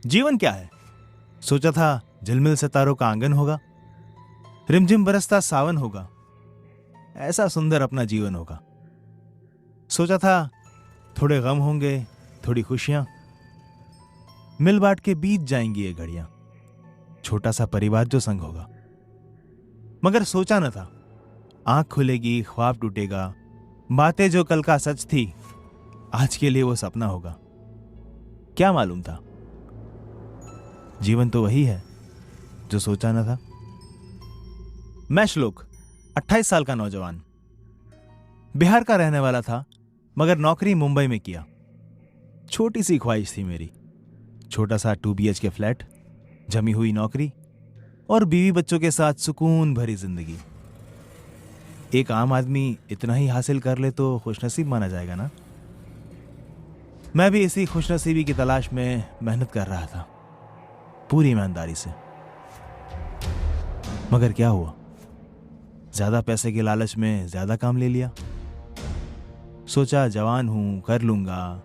जीवन क्या है? सोचा था झिलमिल सितारों का आंगन होगा, रिमझिम बरसता सावन होगा, ऐसा सुंदर अपना जीवन होगा। सोचा था थोड़े गम होंगे, थोड़ी खुशियां, मिल बांट के बीत जाएंगी ये घड़ियां, छोटा सा परिवार जो संग होगा। मगर सोचा न था आंख खुलेगी, ख्वाब टूटेगा, बातें जो कल का सच थी आज के लिए वो सपना होगा। क्या मालूम था जीवन तो वही है जो सोचा न था। मैं श्लोक, 28 साल का नौजवान, बिहार का रहने वाला था, मगर नौकरी मुंबई में किया। छोटी सी ख्वाहिश थी मेरी, छोटा सा 2 BHK फ्लैट, जमी हुई नौकरी और बीवी बच्चों के साथ सुकून भरी जिंदगी। एक आम आदमी इतना ही हासिल कर ले तो खुशनसीब माना जाएगा ना। मैं भी इसी खुशनसीबी की तलाश में मेहनत कर रहा था, पूरी ईमानदारी से। मगर क्या हुआ, ज्यादा पैसे के लालच में ज्यादा काम ले लिया। सोचा जवान हूं, कर लूंगा।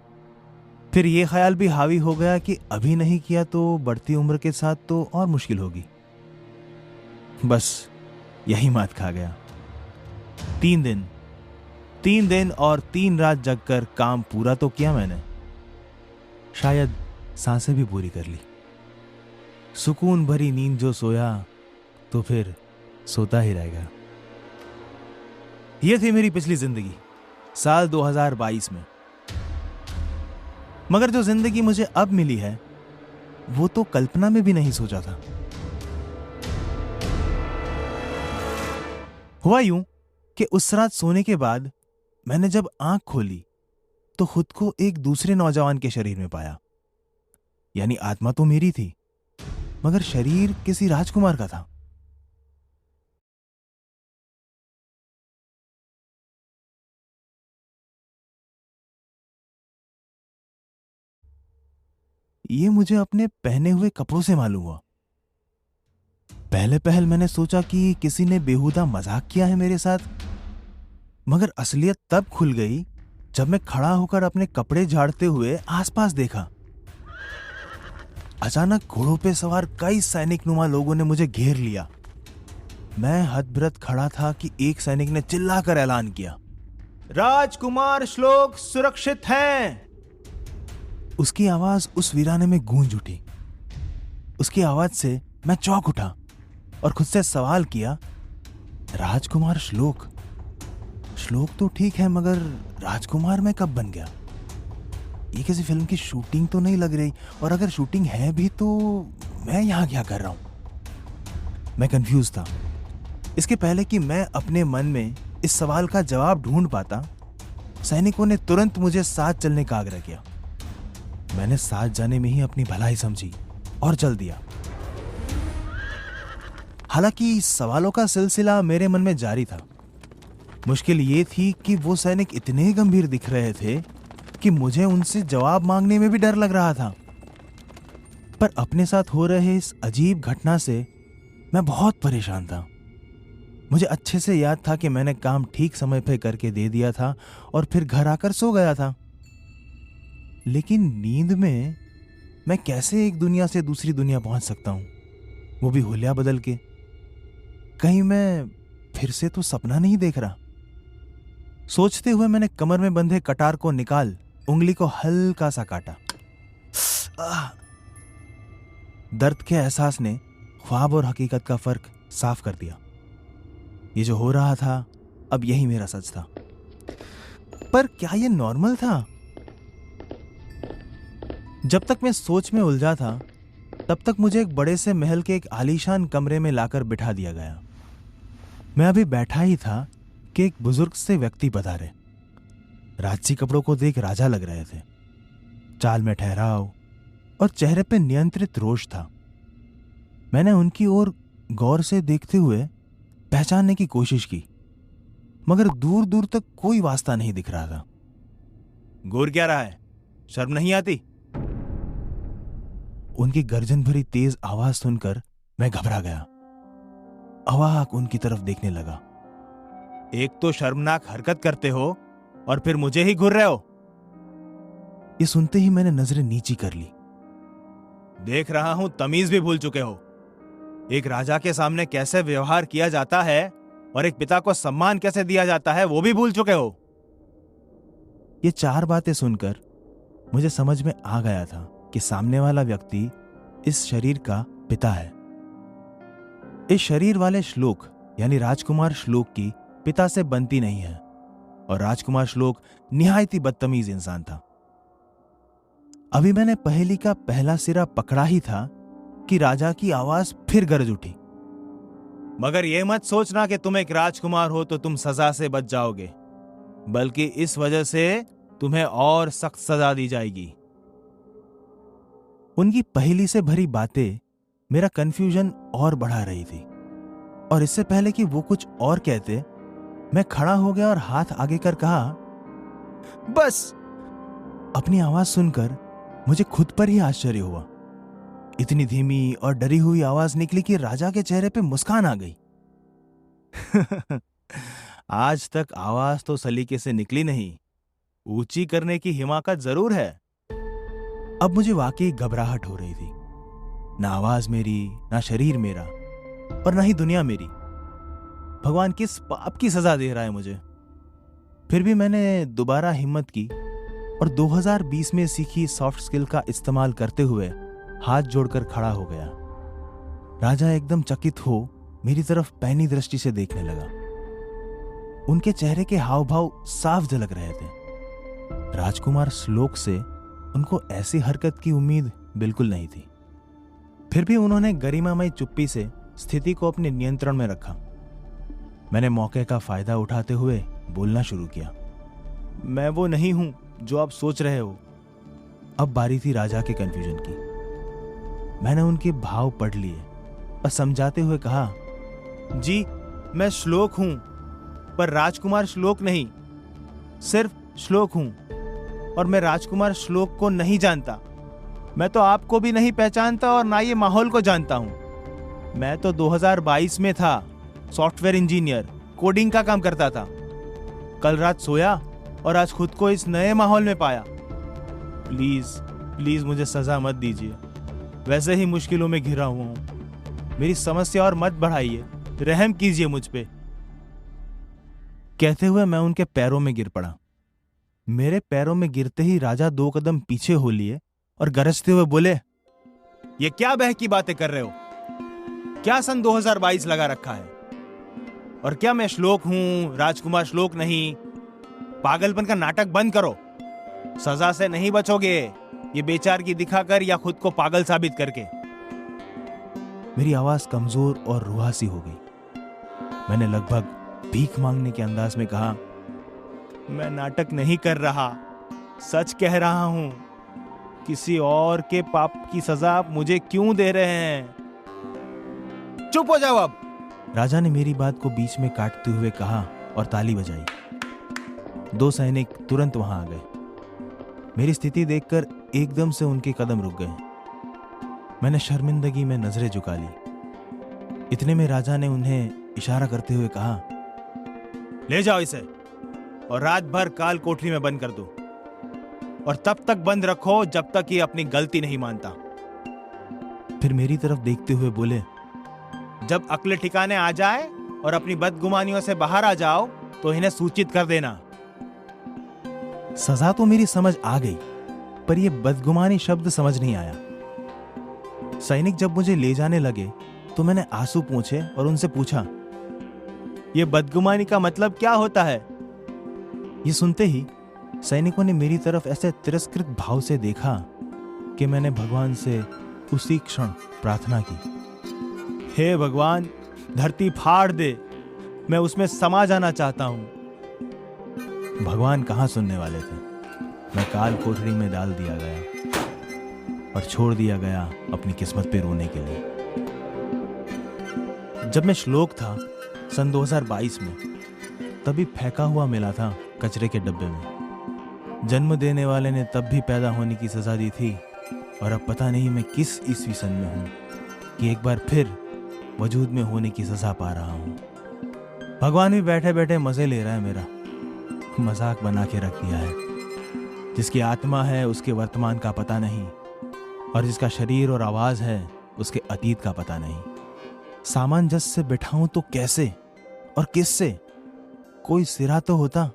फिर यह ख्याल भी हावी हो गया कि अभी नहीं किया तो बढ़ती उम्र के साथ तो और मुश्किल होगी। बस यही मात खा गया। 3 दिन और 3 रात जगकर काम पूरा तो किया मैंने, शायद सांसें भी पूरी कर ली। सुकून भरी नींद जो सोया तो फिर सोता ही रहेगा। यह थी मेरी पिछली जिंदगी, साल 2022 में। मगर जो जिंदगी मुझे अब मिली है वो तो कल्पना में भी नहीं सोचा था। हुआ यूं कि उस रात सोने के बाद मैंने जब आंख खोली तो खुद को एक दूसरे नौजवान के शरीर में पाया। यानी आत्मा तो मेरी थी, मगर शरीर किसी राजकुमार का था। ये मुझे अपने पहने हुए कपड़ों से मालूम हुआ। पहले मैंने सोचा कि किसी ने बेहुदा मजाक किया है मेरे साथ, मगर असलियत तब खुल गई जब मैं खड़ा होकर अपने कपड़े झाड़ते हुए आसपास देखा। अचानक घोड़ों पे सवार कई सैनिक नुमा लोगों ने मुझे घेर लिया। मैं हतप्रभ खड़ा था कि एक सैनिक ने चिल्लाकर ऐलान किया, राजकुमार श्लोक सुरक्षित हैं। उसकी आवाज उस वीराने में गूंज उठी। उसकी आवाज से मैं चौंक उठा और खुद से सवाल किया, राजकुमार श्लोक? श्लोक तो ठीक है, मगर राजकुमार मैं कब बन गया? ये किसी फिल्म की शूटिंग तो नहीं लग रही, और अगर शूटिंग है भी तो मैं यहां क्या कर रहा हूं? मैं कंफ्यूज था। इसके पहले कि मैं अपने मन में इस सवाल का जवाब ढूंढ पाता, सैनिकों ने तुरंत मुझे साथ चलने का आग्रह किया। मैंने साथ जाने में ही अपनी भलाई समझी और चल दिया। हालांकि सवालों का सिलसिला मेरे मन में जारी था। मुश्किल ये थी कि वो सैनिक इतने गंभीर दिख रहे थे कि मुझे उनसे जवाब मांगने में भी डर लग रहा था। पर अपने साथ हो रहे इस अजीब घटना से मैं बहुत परेशान था। मुझे अच्छे से याद था कि मैंने काम ठीक समय पे करके दे दिया था और फिर घर आकर सो गया था। लेकिन नींद में मैं कैसे एक दुनिया से दूसरी दुनिया पहुंच सकता हूं, वो भी हुलिया बदल के? कहीं मैं फिर से तो सपना नहीं देख रहा? सोचते हुए मैंने कमर में बंधे कटार को निकाल उंगली को हल्का सा काटा। दर्द के एहसास ने ख्वाब और हकीकत का फर्क साफ कर दिया। ये जो हो रहा था अब यही मेरा सच था। पर क्या ये नॉर्मल था? जब तक मैं सोच में उलझा था तब तक मुझे एक बड़े से महल के एक आलीशान कमरे में लाकर बिठा दिया गया। मैं अभी बैठा ही था कि एक बुजुर्ग से व्यक्ति पधारे। राजसी कपड़ों को देख राजा लग रहे थे। चाल में ठहराव और चेहरे पे नियंत्रित रोष था। मैंने उनकी ओर गौर से देखते हुए पहचानने की कोशिश की, मगर दूर दूर तक कोई वास्ता नहीं दिख रहा था। घूर क्या रहा है? शर्म नहीं आती? उनकी गर्जन भरी तेज आवाज सुनकर मैं घबरा गया। अवाक उनकी तरफ देखने लगा। एक तो शर्मनाक हरकत करते हो और फिर मुझे ही घूर रहे हो। ये सुनते ही मैंने नजरें नीची कर ली। देख रहा हूं तमीज भी भूल चुके हो। एक राजा के सामने कैसे व्यवहार किया जाता है और एक पिता को सम्मान कैसे दिया जाता है वो भी भूल चुके हो। ये 4 बातें सुनकर मुझे समझ में आ गया था कि सामने वाला व्यक्ति इस शरीर का पिता है। इस शरीर वाले श्लोक यानी राजकुमार श्लोक की पिता से बनती नहीं है और राजकुमार श्लोक निहायत ही बदतमीज इंसान था। अभी मैंने पहेली का पहला सिरा पकड़ा ही था कि राजा की आवाज फिर गरज उठी। मगर यह मत सोचना कि तुम एक राजकुमार हो तो तुम सजा से बच जाओगे, बल्कि इस वजह से तुम्हें और सख्त सजा दी जाएगी। उनकी पहेली से भरी बातें मेरा कंफ्यूजन और बढ़ा रही थी और इससे पहले कि वो कुछ और कहते, मैं खड़ा हो गया और हाथ आगे कर कहा, बस। अपनी आवाज सुनकर मुझे खुद पर ही आश्चर्य हुआ। इतनी धीमी और डरी हुई आवाज निकली कि राजा के चेहरे पे मुस्कान आ गई। आज तक आवाज तो सलीके से निकली नहीं, ऊंची करने की हिमाकत जरूर है। अब मुझे वाकई घबराहट हो रही थी। ना आवाज मेरी, ना शरीर मेरा और ना ही दुनिया मेरी। भगवान किस पाप की सजा दे रहा है मुझे। फिर भी मैंने दोबारा हिम्मत की और 2020 में सीखी सॉफ्ट स्किल का इस्तेमाल करते हुए हाथ जोड़कर खड़ा हो गया। राजा एकदम चकित हो मेरी तरफ पैनी दृष्टि से देखने लगा। उनके चेहरे के हाव भाव साफ झलक रहे थे। राजकुमार श्लोक से उनको ऐसी हरकत की उम्मीद बिल्कुल नहीं थी। फिर भी उन्होंने गरिमामय चुप्पी से स्थिति को अपने नियंत्रण में रखा। मैंने मौके का फायदा उठाते हुए बोलना शुरू किया, मैं वो नहीं हूं जो आप सोच रहे हो। अब बारी थी राजा के कंफ्यूजन की। मैंने उनके भाव पढ़ लिए और समझाते हुए कहा, जी मैं श्लोक हूं, पर राजकुमार श्लोक नहीं, सिर्फ श्लोक हूं और मैं राजकुमार श्लोक को नहीं जानता। मैं तो आपको भी नहीं पहचानता और ना ये माहौल को जानता हूं। मैं तो 2022 में था, सॉफ्टवेयर इंजीनियर, कोडिंग का काम करता था। कल रात सोया और आज खुद को इस नए माहौल में पाया। प्लीज प्लीज मुझे सजा मत दीजिए, वैसे ही मुश्किलों में घिरा हुआ हूं। मेरी समस्या और मत बढ़ाइए, रहम कीजिए मुझ पे। कहते हुए मैं उनके पैरों में गिर पड़ा। मेरे पैरों में गिरते ही राजा 2 कदम पीछे हो लिए और गरजते हुए बोले, ये क्या बह की बातें कर रहे हो? क्या सन 2022 लगा रखा है? और क्या मैं श्लोक हूं, राजकुमार श्लोक नहीं? पागलपन का नाटक बंद करो। सजा से नहीं बचोगे, ये बेचारगी दिखाकर या खुद को पागल साबित करके। मेरी आवाज कमजोर और रुहासी हो गई। मैंने लगभग भीख मांगने के अंदाज में कहा, मैं नाटक नहीं कर रहा, सच कह रहा हूं। किसी और के पाप की सजा आप मुझे क्यों दे रहे हैं? चुप हो जाओ अब। राजा ने मेरी बात को बीच में काटते हुए कहा और ताली बजाई। 2 सैनिक तुरंत वहां आ गए। मेरी स्थिति देखकर एकदम से उनके कदम रुक गए। मैंने शर्मिंदगी में नजरें झुका ली। इतने में राजा ने उन्हें इशारा करते हुए कहा, ले जाओ इसे और रात भर काल कोठरी में बंद कर दो, और तब तक बंद रखो जब तक ये अपनी गलती नहीं मानता। फिर मेरी तरफ देखते हुए बोले, जब अक्ल ठिकाने आ जाए और अपनी बदगुमानियों से बाहर आ जाओ तो इन्हें सूचित कर देना। सजा तो मेरी समझ आ गई, पर यह बदगुमानी शब्द समझ नहीं आया। सैनिक जब मुझे ले जाने लगे तो मैंने आंसू पूछे और उनसे पूछा, यह बदगुमानी का मतलब क्या होता है? ये सुनते ही सैनिकों ने मेरी तरफ ऐसे तिरस्कृत भाव से देखा कि मैंने भगवान से उसी क्षण प्रार्थना की, हे भगवान, धरती फाड़ दे, मैं उसमें समा जाना चाहता हूं। भगवान कहां सुनने वाले थे। मैं काल कोठरी में डाल दिया गया और छोड़ दिया गया अपनी किस्मत पे रोने के लिए। जब मैं श्लोक था सन 2022 में, तभी फेंका हुआ मिला था कचरे के डब्बे में। जन्म देने वाले ने तब भी पैदा होने की सजा दी थी, और अब पता नहीं मैं किस ईस्वी सन में हूं कि एक बार फिर वजूद में होने की सजा पा रहा हूं। भगवान भी बैठे बैठे मजे ले रहा है, मेरा मजाक बना के रख दिया है। जिसकी आत्मा है उसके वर्तमान का पता नहीं, और जिसका शरीर और आवाज है उसके अतीत का पता नहीं। सामंजस्य से बिठाऊं तो कैसे और किससे? कोई सिरा तो होता।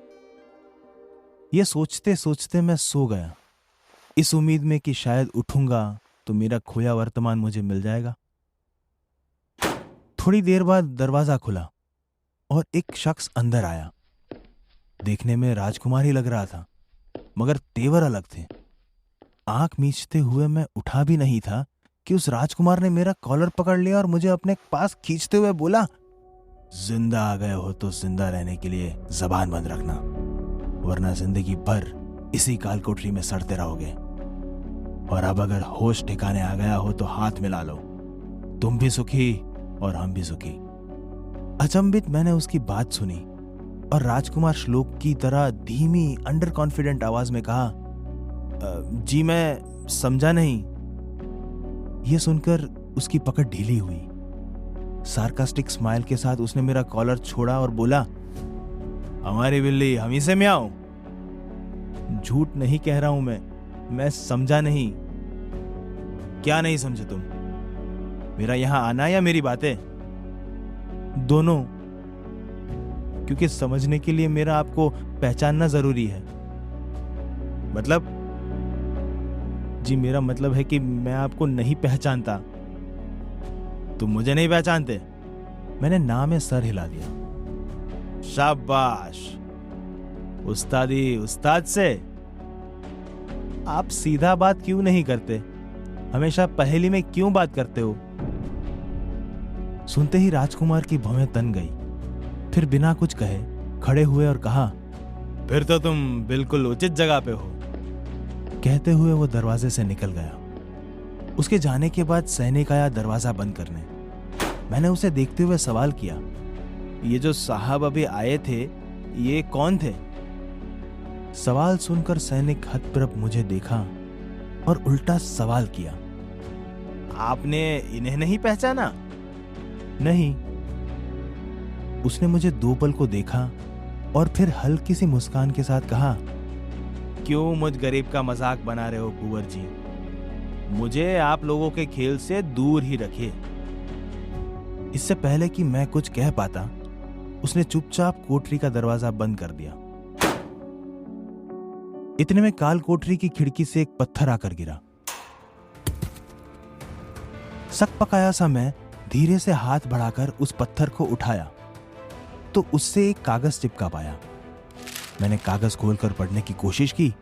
ये सोचते सोचते मैं सो गया, इस उम्मीद में कि शायद उठूंगा तो मेरा खोया वर्तमान मुझे मिल जाएगा। थोड़ी देर बाद दरवाजा खुला और एक शख्स अंदर आया। देखने में राजकुमार ही लग रहा था, मगर तेवर अलग थे। आंख मीचते हुए मैं उठा भी नहीं था कि उस राजकुमार ने मेरा कॉलर पकड़ लिया और मुझे अपने पास खींचते हुए बोला, जिंदा आ गए हो तो जिंदा रहने के लिए जबान बंद रखना, वरना जिंदगी भर इसी काल कोठरी में सड़ते रहोगे। और अब अगर होश ठिकाने आ गया हो तो हाथ मिला लो, तुम भी सुखी और हम भी सुखी। अचंभित मैंने उसकी बात सुनी और राजकुमार श्लोक की तरह धीमी अंडर कॉन्फिडेंट आवाज में कहा, जी मैं समझा नहीं। यह सुनकर उसकी पकड़ ढीली हुई। सार्कास्टिक स्माइल के साथ उसने मेरा कॉलर छोड़ा और बोला, हमारी बिल्ली हम ही से म्याऊं। झूठ नहीं कह रहा हूं मैं समझा नहीं। क्या नहीं समझे तुम? मेरा यहां आना या मेरी बातें? दोनों, क्योंकि समझने के लिए मेरा आपको पहचानना जरूरी है। मतलब? जी मेरा मतलब है कि मैं आपको नहीं पहचानता। तुम मुझे नहीं पहचानते? मैंने ना में सर हिला दिया। शाबाश, उस्तादी उस्ताद से। आप सीधा बात क्यों नहीं करते? हमेशा पहेली में क्यों बात करते हो? सुनते ही राजकुमार की भौहें तन गई। फिर बिना कुछ कहे खड़े हुए और कहा, फिर तो तुम बिल्कुल उचित जगह पे हो। कहते हुए वो दरवाजे से निकल गया। उसके जाने के बाद सैनिक आया दरवाजा बंद करने। मैंने उसे देखते हुए सवाल किया, ये जो साहब अभी आए थे ये कौन थे? सवाल सुनकर सैनिक हतप्रभ मुझे देखा और उल्टा सवाल किया, आपने इन्हें नहीं पहचाना? नहीं। उसने मुझे दो पल को देखा और फिर हल्की सी मुस्कान के साथ कहा, क्यों मुझ गरीब का मजाक बना रहे हो कुंवर जी? मुझे आप लोगों के खेल से दूर ही रखिए। इससे पहले कि मैं कुछ कह पाता, उसने चुपचाप कोठरी का दरवाजा बंद कर दिया। इतने में काल कोठरी की खिड़की से एक पत्थर आकर गिरा। सकपकाया सा मैं धीरे से हाथ बढ़ाकर उस पत्थर को उठाया तो उससे एक कागज चिपका पाया। मैंने कागज खोलकर पढ़ने की कोशिश की,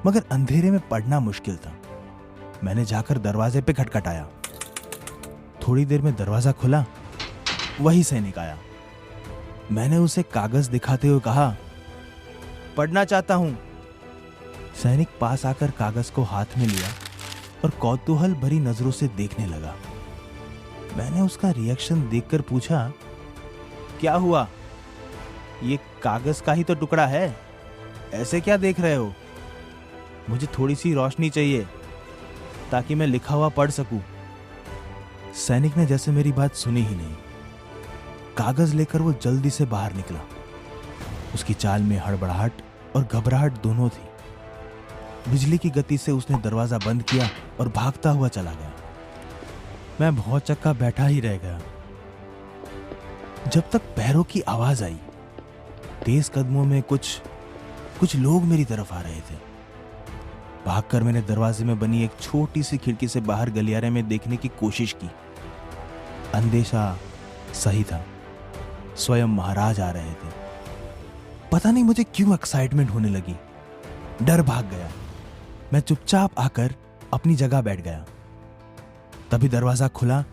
मगर अंधेरे में पढ़ना मुश्किल था। मैंने जाकर दरवाजे पे खटखटाया। थोड़ी देर में दरवाजा खुला। वही सैनिक आया। मैंने उसे कागज दिखाते हुए कहा, पढ़ना चाहता हूं। सैनिक पास आकर कागज को हाथ में लिया और कौतूहल भरी नजरों से देखने लगा। मैंने उसका रिएक्शन देखकर पूछा, क्या हुआ? ये कागज का ही तो टुकड़ा है, ऐसे क्या देख रहे हो? मुझे थोड़ी सी रोशनी चाहिए ताकि मैं लिखा हुआ पढ़ सकूं। सैनिक ने जैसे मेरी बात सुनी ही नहीं। कागज लेकर वो जल्दी से बाहर निकला। उसकी चाल में हड़बड़ाहट और घबराहट दोनों थी। बिजली की गति से उसने दरवाजा बंद किया और भागता हुआ चला गया। मैं भौचक्का बैठा ही रह गया, जब तक पैरों की आवाज आई। तेज कदमों में कुछ लोग मेरी तरफ आ रहे थे। भागकर मैंने दरवाजे में बनी एक छोटी सी खिड़की से बाहर गलियारे में देखने की कोशिश की। अंदेशा सही था, स्वयं महाराज आ रहे थे। पता नहीं मुझे क्यों एक्साइटमेंट होने लगी। डर भाग गया। मैं चुपचाप आकर अपनी जगह बैठ गया। तभी दरवाजा खुला।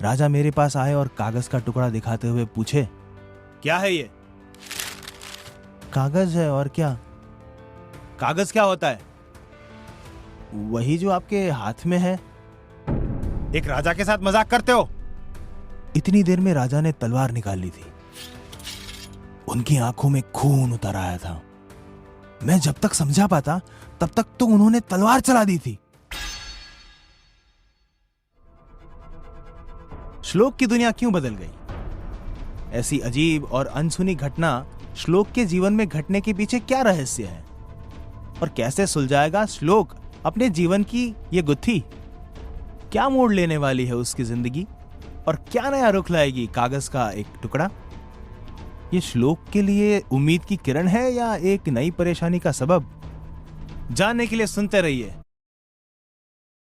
राजा मेरे पास आए और कागज का टुकड़ा दिखाते हुए पूछे, क्या है ये? कागज है, और क्या? कागज क्या होता है? वही जो आपके हाथ में है। एक राजा के साथ मजाक करते हो? इतनी देर में राजा ने तलवार निकाल ली थी। उनकी आंखों में खून उतर आया था। मैं जब तक समझा पाता तब तक तो उन्होंने तलवार चला दी थी। श्लोक की दुनिया क्यों बदल गई? ऐसी अजीब और अनसुनी घटना श्लोक के जीवन में घटने के पीछे क्या रहस्य है और कैसे सुलझाएगा श्लोक अपने जीवन की ये गुत्थी क्या मोड़ लेने वाली है उसकी जिंदगी, और क्या नया रुख लाएगी कागज का एक टुकड़ा। ये श्लोक के लिए उम्मीद की किरण है या एक नई परेशानी का सबब? जानने के लिए सुनते रहिए